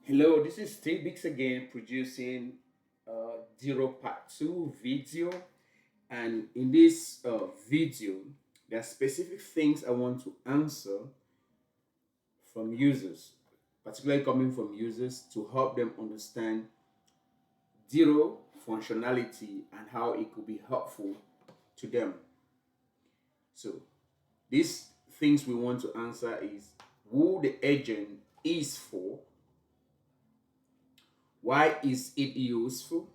Hello, this is playbooks again producing DIRO part 2 video, and in this video there are specific things I want to answer from users, particularly coming from users, to help them understand DIRO functionality and how it could be helpful to them. So these things we want to answer is who the agent is for, why is it useful,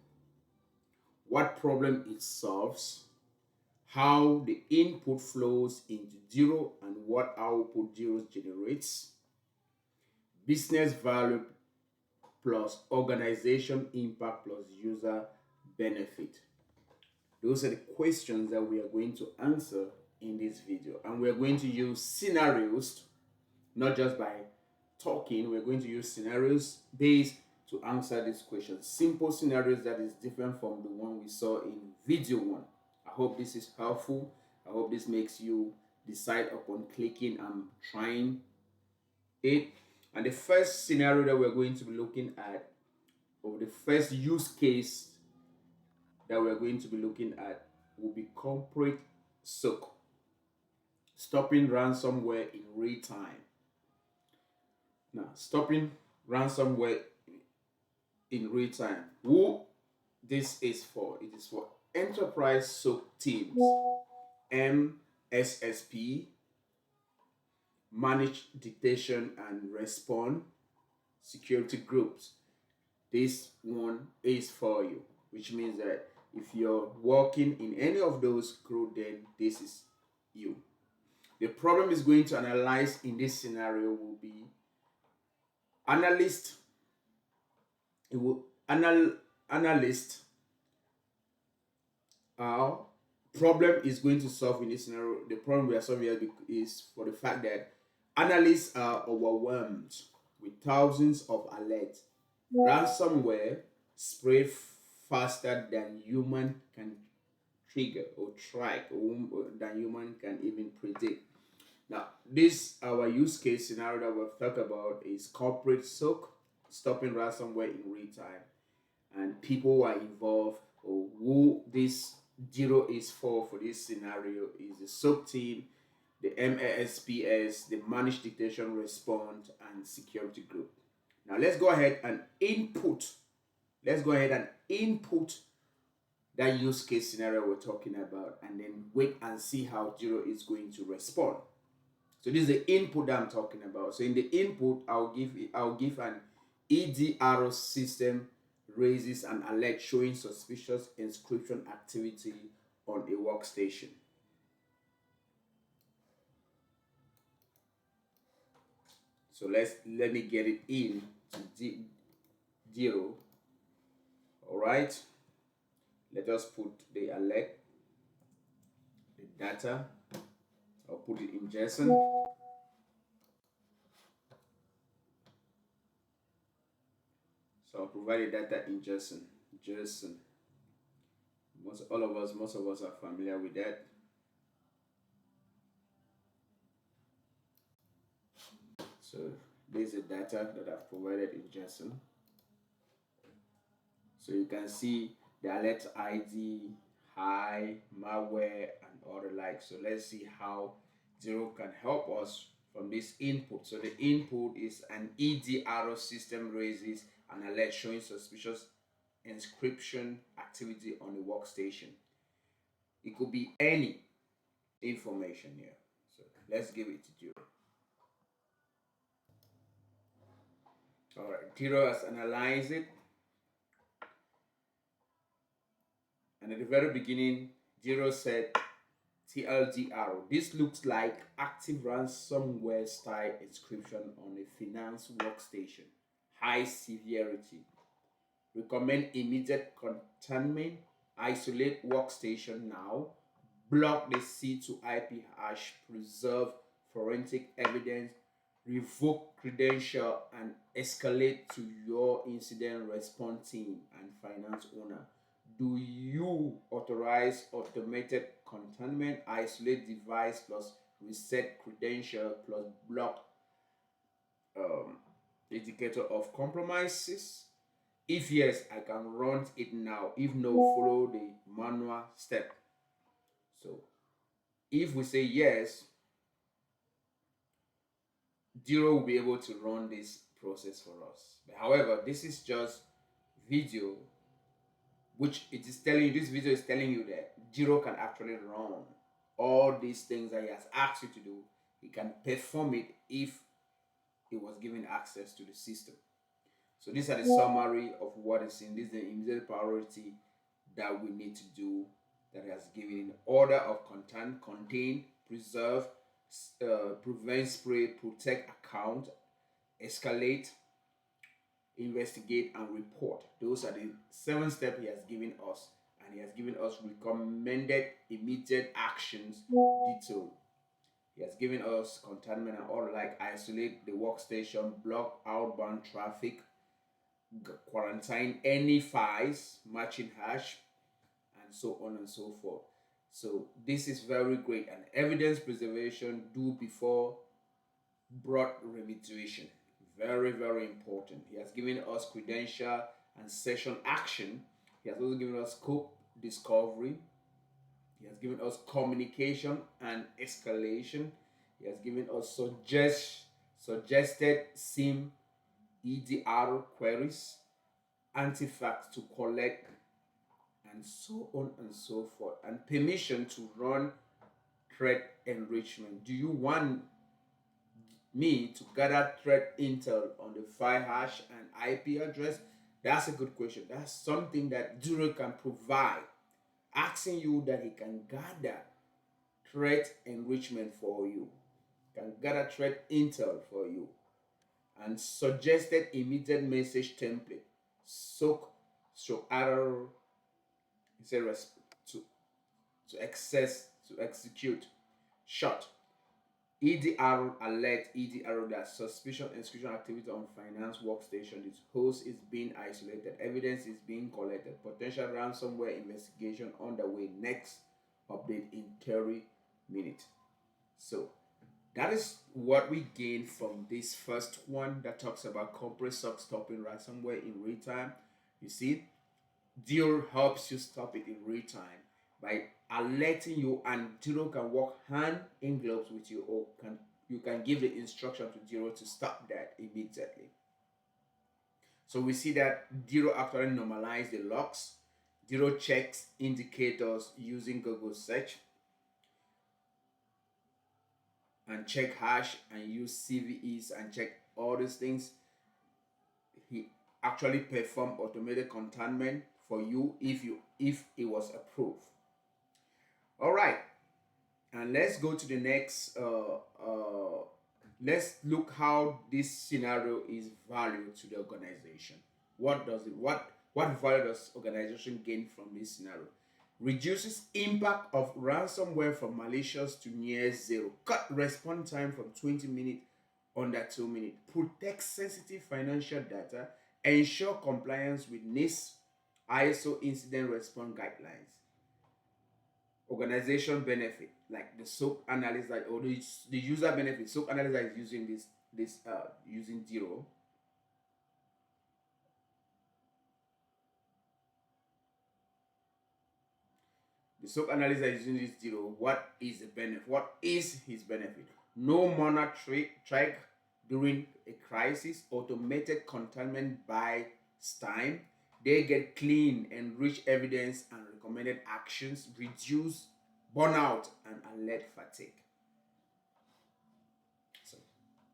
what problem it solves, how the input flows into DIRO and what output DIRO generates, business value plus organization impact plus user benefit. Those are the questions that we are going to answer in this video. And we're going to use scenarios, not just by talking, we're going to use scenarios based to answer these questions. Simple scenarios that is different from the one we saw in video one. I hope this is helpful. I hope this makes you decide upon clicking and trying it. And the first scenario that we're going to be looking at, or the first use case that we're going to be looking at, will be corporate SOC, stopping ransomware in real time. Now, stopping ransomware in real time. Who this is for? It is for enterprise SOC teams, MSSP, manage detection and response security groups. This one is for you, which means that if you're working in any of those groups, then this is you. The problem is going to analyze in this scenario will be analyst. It will analyst. Our problem is going to solve in this scenario. The problem we are solving here is for the fact that analysts are overwhelmed with thousands of alerts. Ransomware spread faster than human can trigger or track, or than human can even predict. Now, this our use case scenario that we've talked about is corporate SOC, stopping ransomware in real time, and people who are involved, or who this DIRO is for this scenario is the SOC team, the MASPS, the managed detection response, and security group. Now let's go ahead and input. Let's go ahead and input that use case scenario we're talking about, and then wait and see how DIRO is going to respond. So this is the input that I'm talking about. So in the input, I'll give an EDRO system raises an alert showing suspicious encryption activity on a workstation. So let me get it in to DIRO. All right. Let us put the alert, the data. I'll put it in JSON. So I'll provide the data in JSON. Most of us are familiar with that. So there's the data that I've provided in JSON. So you can see the alert ID, high, malware, and all the like. So let's see how DIRO can help us from this input. So the input is an EDRO system raises an alert showing suspicious encryption activity on the workstation. It could be any information here. So let's give it to DIRO. All right, DIRO has analyzed it. And at the very beginning, DIRO said TLDR. This looks like active ransomware style encryption on a finance workstation. High severity. Recommend immediate containment. Isolate workstation now. Block the C2IP hash. Preserve forensic evidence. Revoke credential and escalate to your incident response team and finance owner. Do you authorize automated containment, isolate device plus reset credential plus block indicator of compromises? If yes, I can run it now. If no, follow the manual step. So if we say yes, DIRO will be able to run this process for us. But however, this is just video, which it is telling you, this video is telling you that DIRO can actually run all these things that he has asked you to do. He can perform it if he was given access to the system. So these are the summary of what is in this, the immediate priority that we need to do, that has given in order of contain, preserve, prevent, spray, protect account, escalate, investigate, and report. Those are the 7 steps he has given us, and he has given us recommended immediate actions detailed. He has given us containment and all, like isolate the workstation, block outbound traffic, quarantine any files, matching hash, and so on and so forth. So this is very great. And evidence preservation, do before broad remediation. Very, very important. He has given us credential and session action. He has also given us scope discovery. He has given us communication and escalation. He has given us suggested SIEM EDR queries, artifacts to collect, and so on and so forth, and permission to run threat enrichment. Do you want me to gather threat intel on the file hash and IP address? That's a good question. That's something that DIRO can provide, asking you that he can gather threat enrichment for you, can gather threat intel for you, and suggested immediate message template, soak, so other to to execute, short, EDR alert, EDR that suspicion execution activity on finance workstation. Its host is being isolated, evidence is being collected, potential ransomware investigation underway, next update in 30 minutes. So that is what we gain from this first one that talks about corporate SOC stopping ransomware in real time. You see, DIRO helps you stop it in real time by alerting you, and DIRO can work hand in gloves with you, or you can give the instruction to DIRO to stop that immediately. So we see that DIRO actually normalizes the logs. DIRO checks indicators using Google search and check hash and use CVEs and check all these things. He actually perform automated containment for you if it was approved. All right, and let's go to the next. Let's look how this scenario is valued to the organization. What does it? What value does organization gain from this scenario? Reduces impact of ransomware from malicious to near zero. Cut response time from 20 minutes under 2 minutes. Protect sensitive financial data. Ensure compliance with NIST ISO incident response guidelines. Organization benefit, like the SOC analyst that, or the user benefit. SOC analyst that is using using DIRO. The SOC analyst that is using this DIRO, what is the benefit? What is his benefit? No manual track during a crisis, automated containment by time. They get clean, enrich evidence and recommended actions, reduce burnout and alert fatigue. So,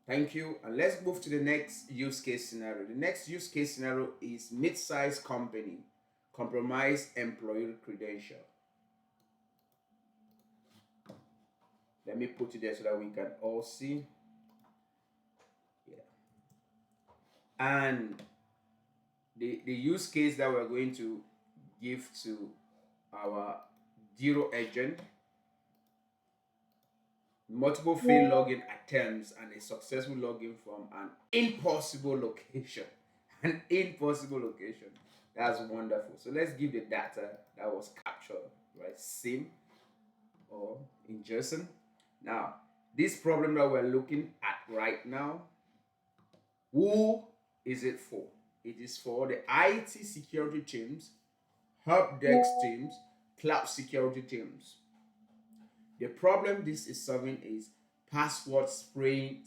thank you. And let's move to the next use case scenario. The next use case scenario is mid-sized company, compromise employee credential. Let me put it there so that we can all see. Yeah. And the use case that we're going to give to our DIRO agent: multiple failed login attempts and a successful login from an impossible location. An impossible location. That's wonderful. So let's give the data that was captured, right? SIEM or in JSON. Now, this problem that we're looking at right now, who is it for? It is for the IT security teams, help desk teams, cloud security teams. The problem this is solving is password spraying,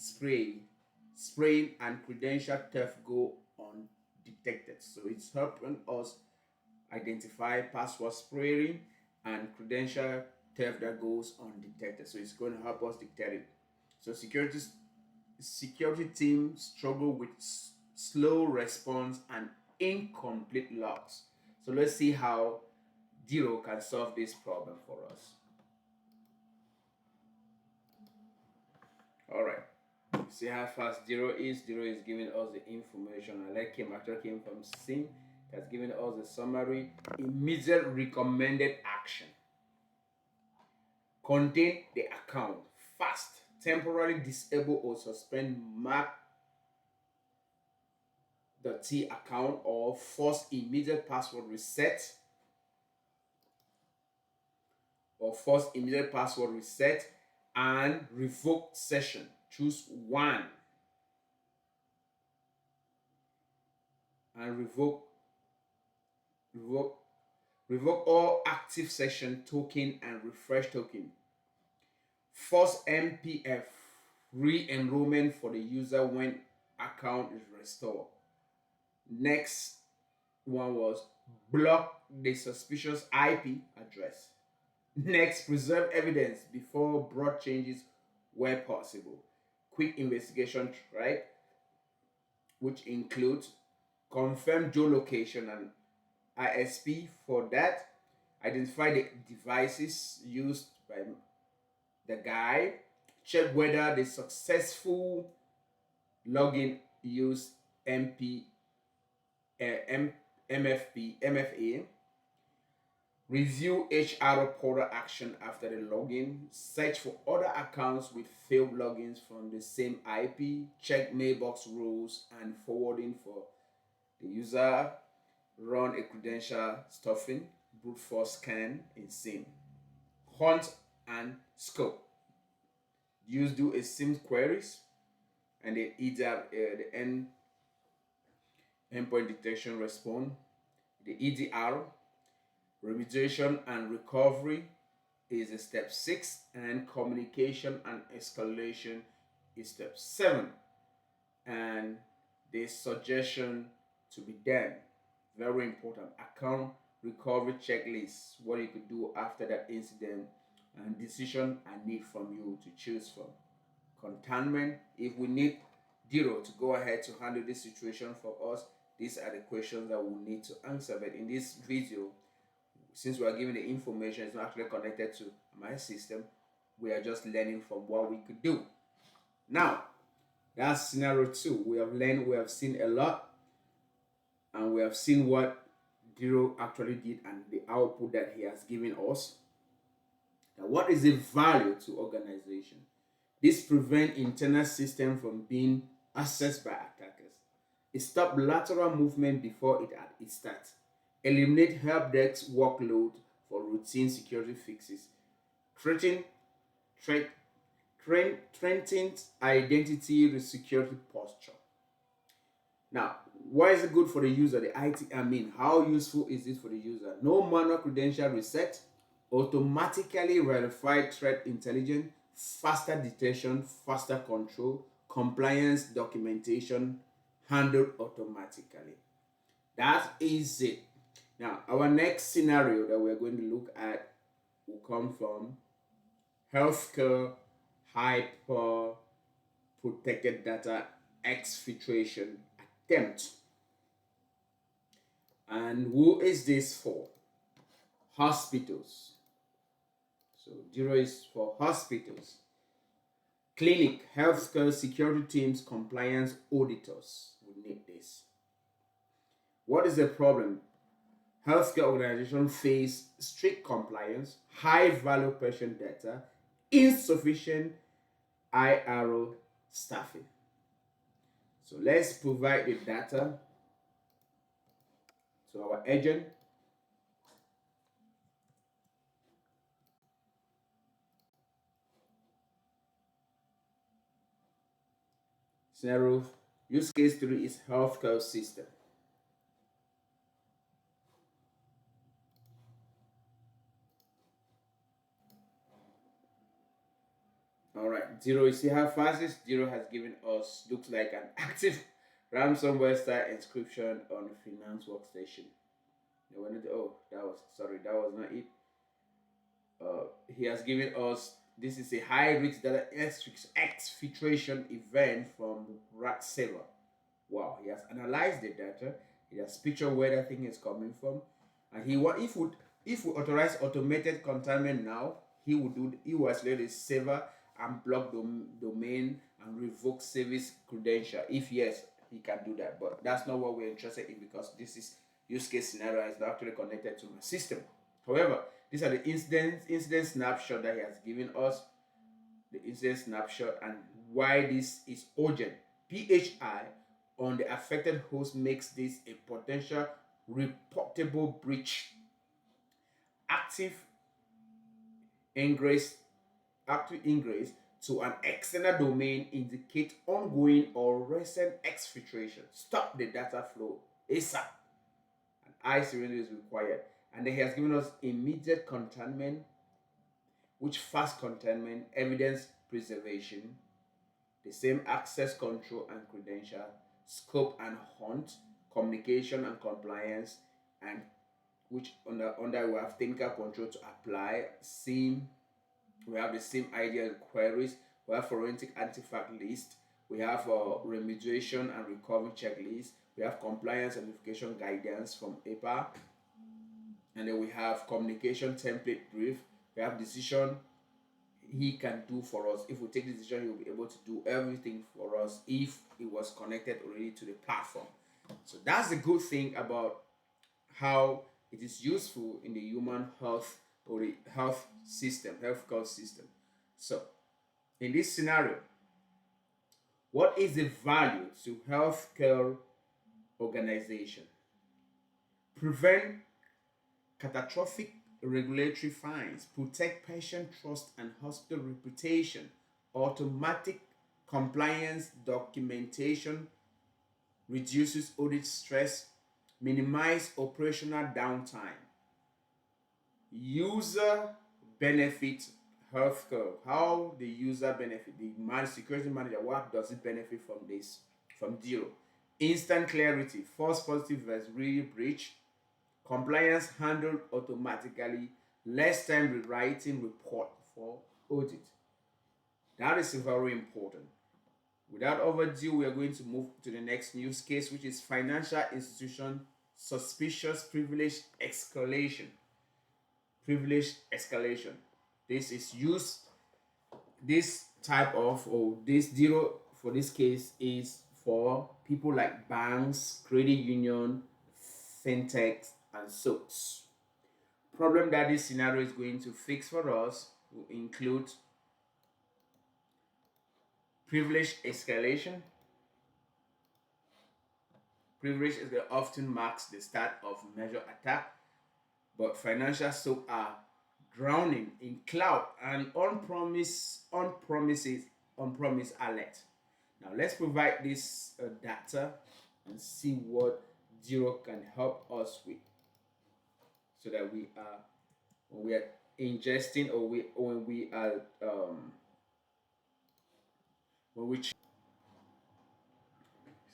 and credential theft go undetected. So it's helping us identify password spraying and credential theft that goes undetected. So it's going to help us detect it. So security teams struggle with slow response and incomplete logs. So let's see how DIRO can solve this problem for us. All right. See how fast DIRO is. DIRO is giving us the information. I like him. Actually came from SIEM. That's giving us the summary. Immediate recommended action. Contain the account. Fast. Temporarily disable or suspend mark the T account or force immediate password reset and revoke session. Choose one and revoke revoke all active session token and refresh token. Force MPF re-enrollment for the user when account is restored. Next one was block the suspicious IP address. Next, preserve evidence before broad changes where possible. Quick investigation, right? Which includes confirm geolocation and ISP for that. Identify the devices used by the guy. Check whether the successful login used MP, MFA. Review HR portal action after the login. Search for other accounts with failed logins from the same IP. Check mailbox rules and forwarding for the user. Run a credential stuffing. Brute force scan in SIEM. Hunt and scope. Do a SIEM queries and then either the endpoint detection response. The EDR remediation and recovery is a step 6, and communication and escalation is step 7. And the suggestion to be done, very important, account recovery checklist, what you could do after that incident, and decision I need from you to choose from. Containment, if we need DIRO to go ahead to handle this situation for us, these are the questions that we need to answer. But in this video, since we are giving the information, it's not actually connected to my system, we are just learning from what we could do. Now, that's scenario 2. We have learned, we have seen a lot, and we have seen what DIRO actually did and the output that he has given us. Now, what is the value to organization? This prevents internal system from being accessed by attackers. It stops lateral movement before it starts. Eliminate help desk workload for routine security fixes. Strengthens identity security posture. Now, why is it good for the user? The IT admin. How useful is this for the user? No manual credential reset, automatically verified threat intelligence, faster detection, faster control, compliance documentation handled automatically. That is it. Now, our next scenario that we're going to look at will come from healthcare HIPAA protected data exfiltration attempt. And who is this for? Hospitals. So DIRO is for hospitals. Clinic, healthcare security teams, compliance auditors will need this. What is the problem? Healthcare organizations face strict compliance, high value patient data, insufficient IRO staffing. So let's provide the data to our agent. Scenario, Use case 3 is healthcare system. All right, DIRO. You see how fast this DIRO has given us looks like an active ransomware style inscription on a finance workstation. Oh, that was sorry, that was not it. He has given us this is a high risk data exfiltration event from rat server. Wow, he has analyzed the data. He has pictured where that thing is coming from, and if we authorize automated containment now, he will isolate the server and block domain and revoke service credential. If yes, he can do that, but that's not what we're interested in because this is use case scenario is not actually connected to my system. However, these are the incident snapshot that he has given us, the incident snapshot, and why this is urgent. PHI on the affected host makes this a potential reportable breach. Active ingress, active ingress to an external domain indicate ongoing or recent exfiltration. Stop the data flow ASAP. An ICE surrender is required. And then he has given us immediate containment, which fast containment, evidence preservation, the same access control and credential, scope and hunt, communication and compliance, and which under we have technical control to apply, SIEM, we have the SIEM ideal queries, we have forensic artifact list, we have remediation and recovery checklist, we have compliance and verification guidance from HIPAA, and then we have communication template brief, we have decision he can do for us. If we take the decision, he'll be able to do everything for us if it was connected already to the platform. So that's the good thing about how it is useful in the human health or the health system, healthcare system. So in this scenario, what is the value to healthcare organization? Prevent catastrophic regulatory fines, protect patient trust and hospital reputation, automatic compliance documentation, reduces audit stress, minimize operational downtime, user benefit healthcare. How the user benefit, the security manager, what does it benefit from this? From DIRO. Instant clarity, false positive versus real breach, compliance handled automatically, less time rewriting report for audit. That is very important. Without overdue, we are going to move to the next use case, which is financial institution suspicious privilege escalation. Privilege escalation. This is used, this type of, or this DIRO for this case is for people like banks, credit union, fintechs, and SOAPs. Problem that this scenario is going to fix for us will include privilege escalation. Privilege is often marks the start of major attack, but financial SOAP are drowning in cloud and on-premise alert. Now let's provide this data and see what DIRO can help us with, so that we are, when we are ingesting, or when we are when we you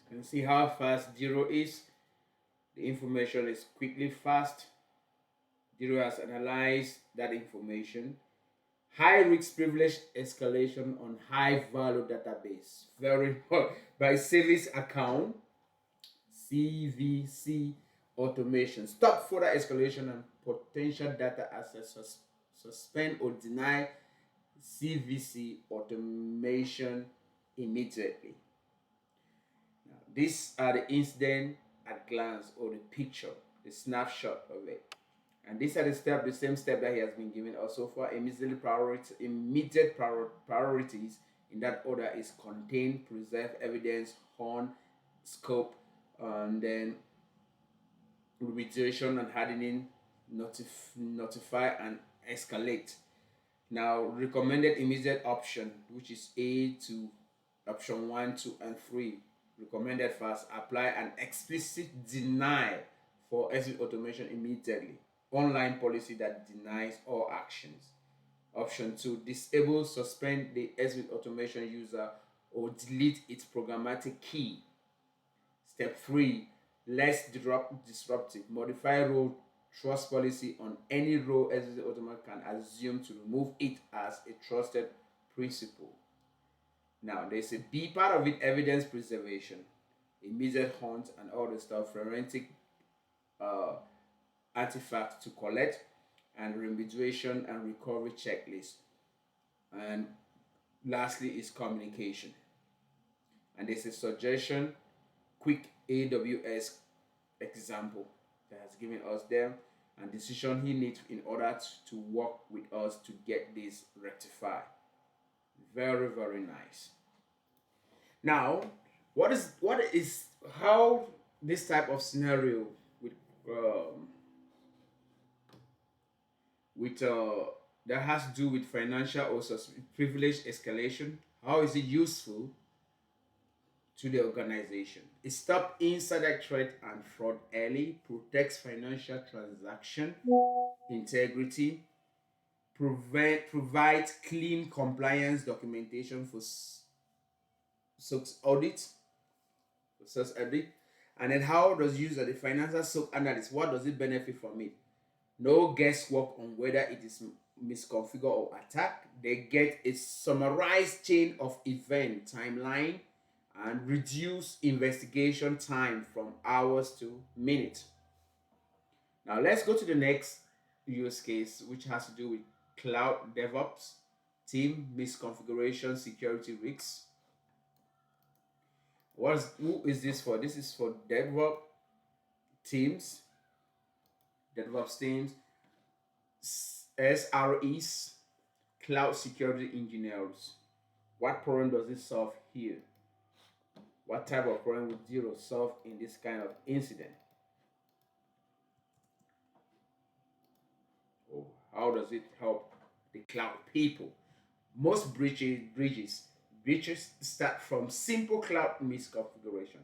can see how fast DIRO is. The information is quickly fast. DIRO has analyzed that information. High risk privilege escalation on high value database. Very hot. By service account, CVC automation. Stop further escalation and potential data access. Suspend or deny CVC automation immediately. Now, these are the incident at glance, or the picture, the snapshot of it. And these are the same step that he has been given also for immediate priorities. In that order is contain, preserve, evidence, horn, scope, and then remediation and hardening, notify and escalate. Now, recommended immediate option, which is A to option 1, 2, and 3. recommended fast, apply an explicit deny for exit automation immediately. Online policy that denies all actions. Option 2, disable, suspend the exit automation user or delete its programmatic key. Step 3, less disruptive, modify role trust policy on any role exit automation can assume to remove it as a trusted principle. Now, there's a B part of it, evidence preservation, immediate hunt and all the stuff, forensic uh, artifacts to collect, and remediation and recovery checklist. And lastly is communication. And there's a suggestion, quick AWS example that has given us there and decision he needs in order to work with us to get this rectified. Very, very nice. Now, what is how this type of scenario with um, with that has to do with financial or privilege escalation? How is it useful to the organization? It stops insider threat and fraud early, protects financial transaction integrity, provides clean compliance documentation for SOX audit, and then how does user the financial SOC analyst, what does it benefit from it? No guesswork on whether it is misconfigured or attacked. They get a summarized chain of event timeline and reduce investigation time from hours to minutes. Now let's go to the next use case, which has to do with cloud DevOps, team misconfiguration, security risks. Who is this for? This is for teams, DevOps teams, SREs, cloud security engineers. What problem does it solve here? What type of problem would DIRO solve in this kind of incident? Or how does it help the cloud people? Most breaches start from simple cloud misconfiguration.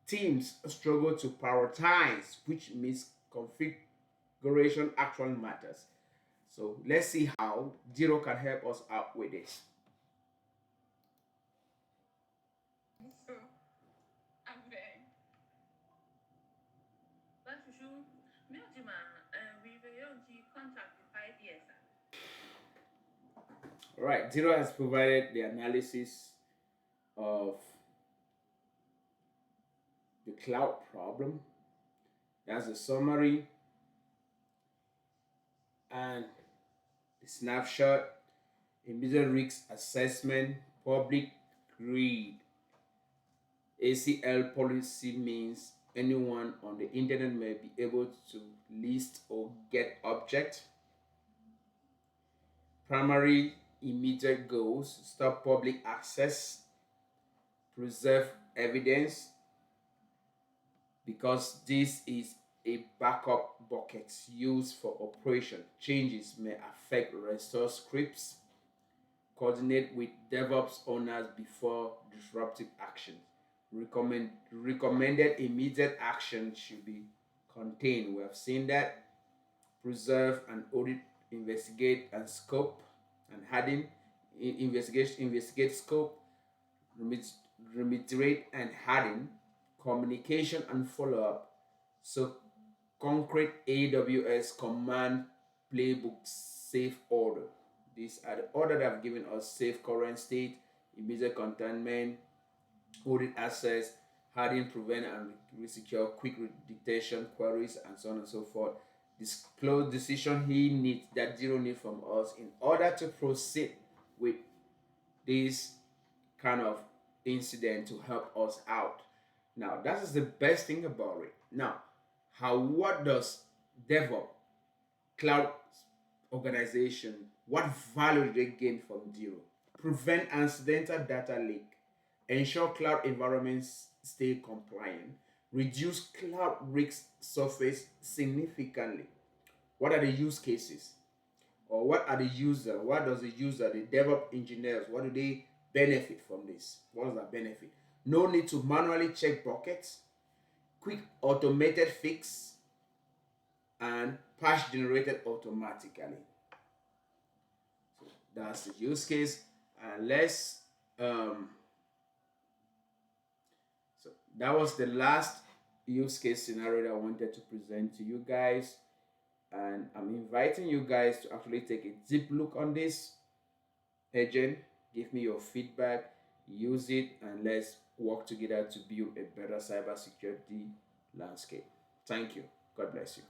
Teams struggle to prioritize which misconfiguration actually matters. So let's see how DIRO can help us out with this. So, I'm very. That's true. Me we've contact 5 years. All right, DIRO has provided the analysis of the cloud problem. That's a summary and the snapshot, immediate risk assessment, public read. ACL policy means anyone on the internet may be able to list or get object. Primary immediate goals, stop public access, preserve evidence, because this is a backup bucket used for operation. Changes may affect restore scripts, coordinate with DevOps owners before disruptive actions. Recommended immediate action should be contained. We have seen that. Preserve and audit, investigate and scope and harden. Investigate scope, remediate and harden, communication and follow-up. So concrete AWS command playbooks, safe order. These are the order that have given us safe current state, immediate containment, audit access, harden, prevent and resecure, quick detection, queries, and so on and so forth. Disclose decision he needs, that DIRO need from us in order to proceed with this kind of incident to help us out. Now, that is the best thing about it. Now, what does DevOps cloud organization, what value do they gain from DIRO? Prevent accidental data leak, ensure cloud environments stay compliant, reduce cloud risk surface significantly. What are the use cases? Or what are the user? What does the user, the DevOps engineers, what do they benefit from this? What is the benefit? no need to manually check buckets, quick automated fix, and patch generated automatically. So that's the use case. And let's so that was the last use case scenario that I wanted to present to you guys. And I'm inviting you guys to actually take a deep look on this agent, give me your feedback, use it, and let's work together to build a better cybersecurity landscape. Thank you. God bless you.